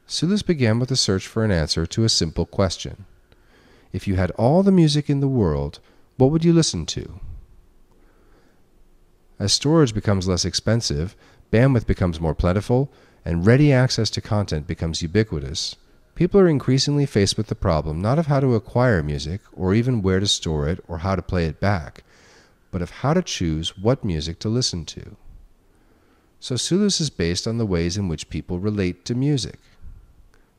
Sooloos began with a search for an answer to a simple question. If you had all the music in the world, what would you listen to? As storage becomes less expensive, bandwidth becomes more plentiful, and ready access to content becomes ubiquitous, people are increasingly faced with the problem not of how to acquire music, or even where to store it, or how to play it back, but of how to choose what music to listen to. So Sooloos is based on the ways in which people relate to music.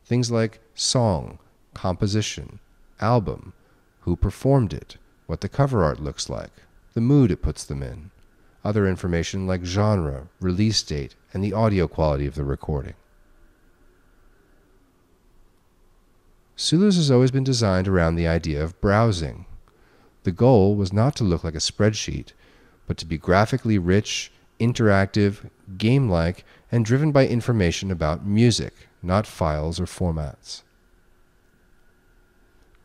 Things like song, composition, album, who performed it, what the cover art looks like, the mood it puts them in, other information like genre, release date, and the audio quality of the recording. Sooloos has always been designed around the idea of browsing. The goal was not to look like a spreadsheet, but to be graphically rich, interactive, game-like, and driven by information about music, not files or formats.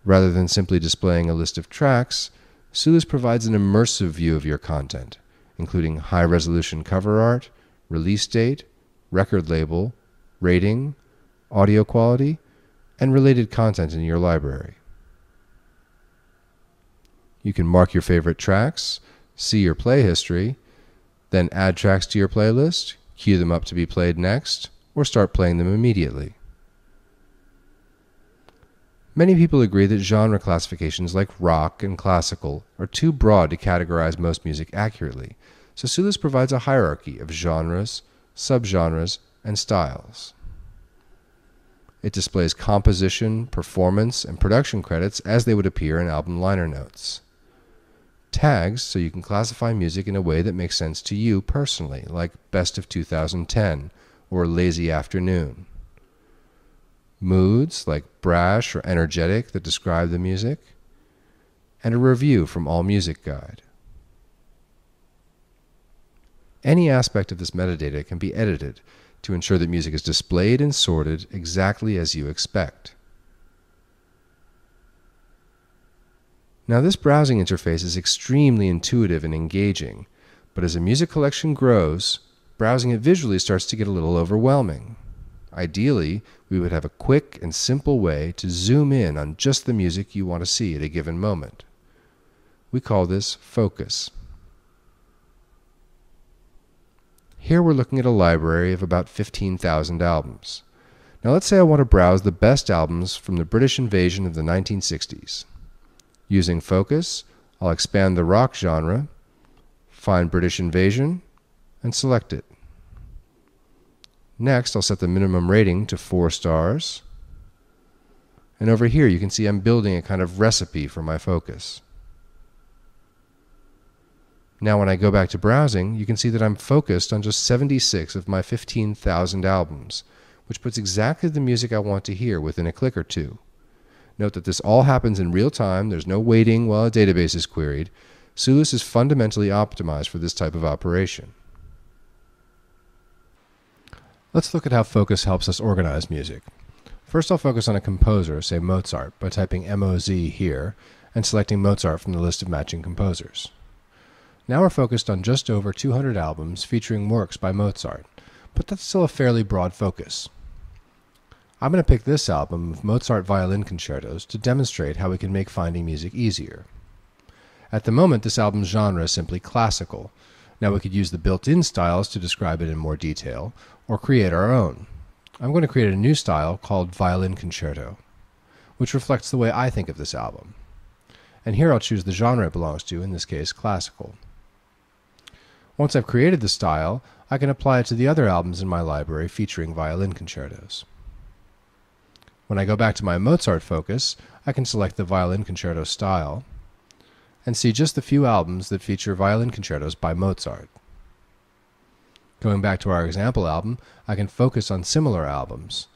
Rather than simply displaying a list of tracks, Sooloos provides an immersive view of your content, including high-resolution cover art, release date, record label, rating, audio quality, and related content in your library. You can mark your favorite tracks, see your play history, then add tracks to your playlist, queue them up to be played next, or start playing them immediately. Many people agree that genre classifications like rock and classical are too broad to categorize most music accurately, so Sooloos provides a hierarchy of genres, subgenres, and styles. It displays composition, performance, and production credits as they would appear in album liner notes. Tags, so you can classify music in a way that makes sense to you personally, like Best of 2010 or Lazy Afternoon. Moods, like brash or energetic, that describe the music, and a review from All Music Guide. Any aspect of this metadata can be edited to ensure that music is displayed and sorted exactly as you expect. Now, this browsing interface is extremely intuitive and engaging, but as a music collection grows, browsing it visually starts to get a little overwhelming. Ideally, we would have a quick and simple way to zoom in on just the music you want to see at a given moment. We call this focus. Here we're looking at a library of about 15,000 albums. Now let's say I want to browse the best albums from the British invasion of the 1960s. Using focus, I'll expand the rock genre, find British invasion, and select it. Next, I'll set the minimum rating to 4 stars. And over here you can see I'm building a kind of recipe for my focus. Now when I go back to browsing, you can see that I'm focused on just 76 of my 15,000 albums, which puts exactly the music I want to hear within a click or two. Note that this all happens in real time. There's no waiting while a database is queried. Sooloos is fundamentally optimized for this type of operation. Let's look at how focus helps us organize music. First, I'll focus on a composer, say Mozart, by typing MOZ here and selecting Mozart from the list of matching composers. Now we're focused on just over 200 albums featuring works by Mozart, but that's still a fairly broad focus. I'm going to pick this album of Mozart violin concertos to demonstrate how we can make finding music easier. At the moment, this album's genre is simply classical. Now we could use the built-in styles to describe it in more detail, or create our own. I'm going to create a new style called Violin Concerto, which reflects the way I think of this album. And here I'll choose the genre it belongs to, in this case classical. Once I've created the style, I can apply it to the other albums in my library featuring violin concertos. When I go back to my Mozart focus, I can select the violin concerto style and see just the few albums that feature violin concertos by Mozart. Going back to our example album, I can focus on similar albums,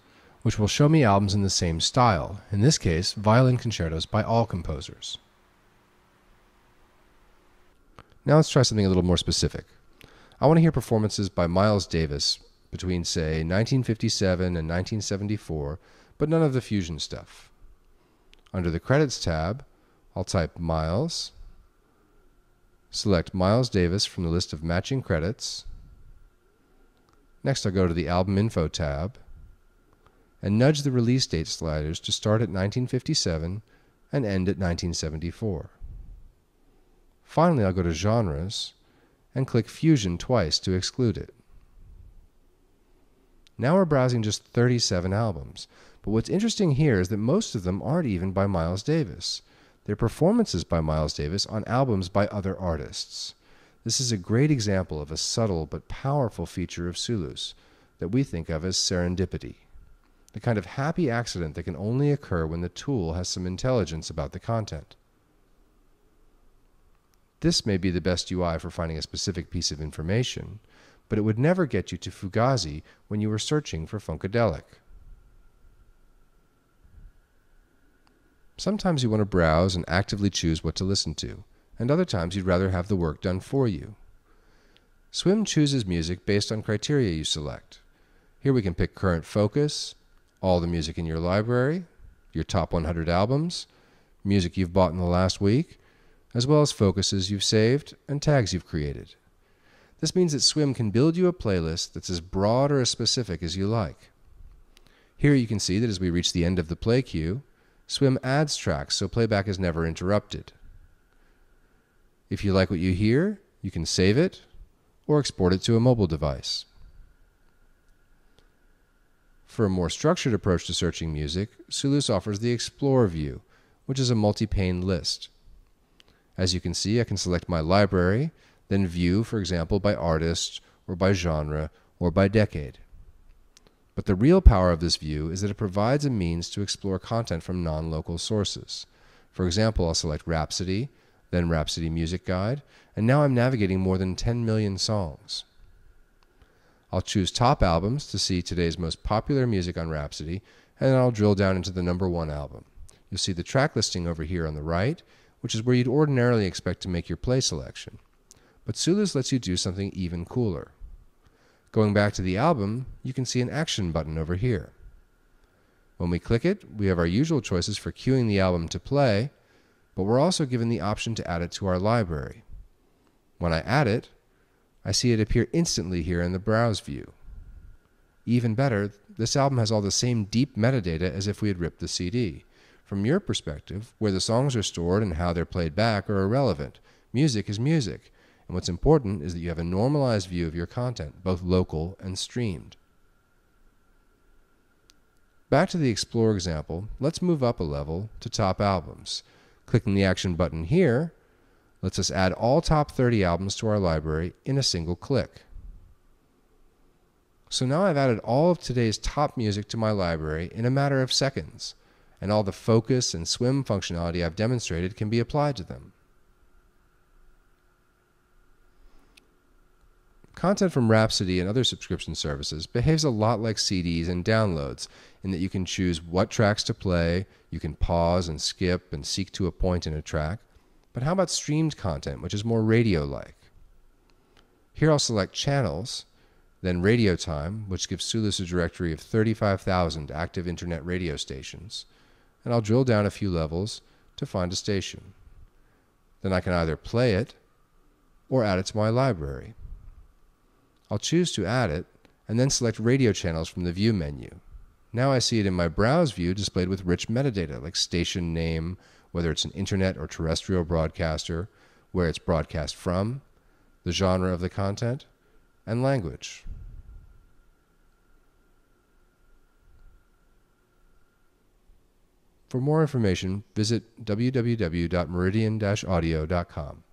which will show me albums in the same style, in this case, violin concertos by all composers. Now let's try something a little more specific. I want to hear performances by Miles Davis between, say, 1957 and 1974, but none of the fusion stuff. Under the Credits tab, I'll type Miles, select Miles Davis from the list of matching credits. Next, I'll go to the Album Info tab, and nudge the release date sliders to start at 1957 and end at 1974. Finally, I'll go to Genres and click Fusion twice to exclude it. Now we're browsing just 37 albums, but what's interesting here is that most of them aren't even by Miles Davis. They're performances by Miles Davis on albums by other artists. This is a great example of a subtle but powerful feature of Sooloos that we think of as serendipity, the kind of happy accident that can only occur when the tool has some intelligence about the content. This may be the best UI for finding a specific piece of information, but it would never get you to Fugazi when you were searching for Funkadelic. Sometimes you want to browse and actively choose what to listen to, and other times you'd rather have the work done for you. Swim chooses music based on criteria you select. Here we can pick current focus, all the music in your library, your top 100 albums, music you've bought in the last week, as well as focuses you've saved and tags you've created. This means that Swim can build you a playlist that's as broad or as specific as you like. Here you can see that as we reach the end of the play queue, Swim adds tracks so playback is never interrupted. If you like what you hear, you can save it or export it to a mobile device. For a more structured approach to searching music, Sooloos offers the Explore view, which is a multi-pane list. As you can see, I can select my library, then view, for example, by artist, or by genre, or by decade. But the real power of this view is that it provides a means to explore content from non-local sources. For example, I'll select Rhapsody, then Rhapsody Music Guide, and now I'm navigating more than 10 million songs. I'll choose Top Albums to see today's most popular music on Rhapsody, and then I'll drill down into the #1 album. You'll see the track listing over here on the right, which is where you'd ordinarily expect to make your play selection. But Sooloos lets you do something even cooler. Going back to the album, you can see an action button over here. When we click it, we have our usual choices for queuing the album to play, but we're also given the option to add it to our library. When I add it, I see it appear instantly here in the Browse view. Even better, this album has all the same deep metadata as if we had ripped the CD. From your perspective, where the songs are stored and how they're played back are irrelevant. Music is music, and what's important is that you have a normalized view of your content, both local and streamed. Back to the Explore example, let's move up a level to Top Albums. Clicking the action button here lets us add all top 30 albums to our library in a single click. So now I've added all of today's top music to my library in a matter of seconds, and all the focus and swim functionality I've demonstrated can be applied to them. Content from Rhapsody and other subscription services behaves a lot like CDs and downloads in that you can choose what tracks to play, you can pause and skip and seek to a point in a track. But how about streamed content, which is more radio-like? Here I'll select Channels, then Radio Time, which gives Sooloos a directory of 35,000 active internet radio stations, and I'll drill down a few levels to find a station. Then I can either play it or add it to my library. I'll choose to add it, and then select Radio Channels from the View menu. Now I see it in my Browse view displayed with rich metadata like station name, whether it's an internet or terrestrial broadcaster, where it's broadcast from, the genre of the content, and language. For more information, visit www.meridian-audio.com.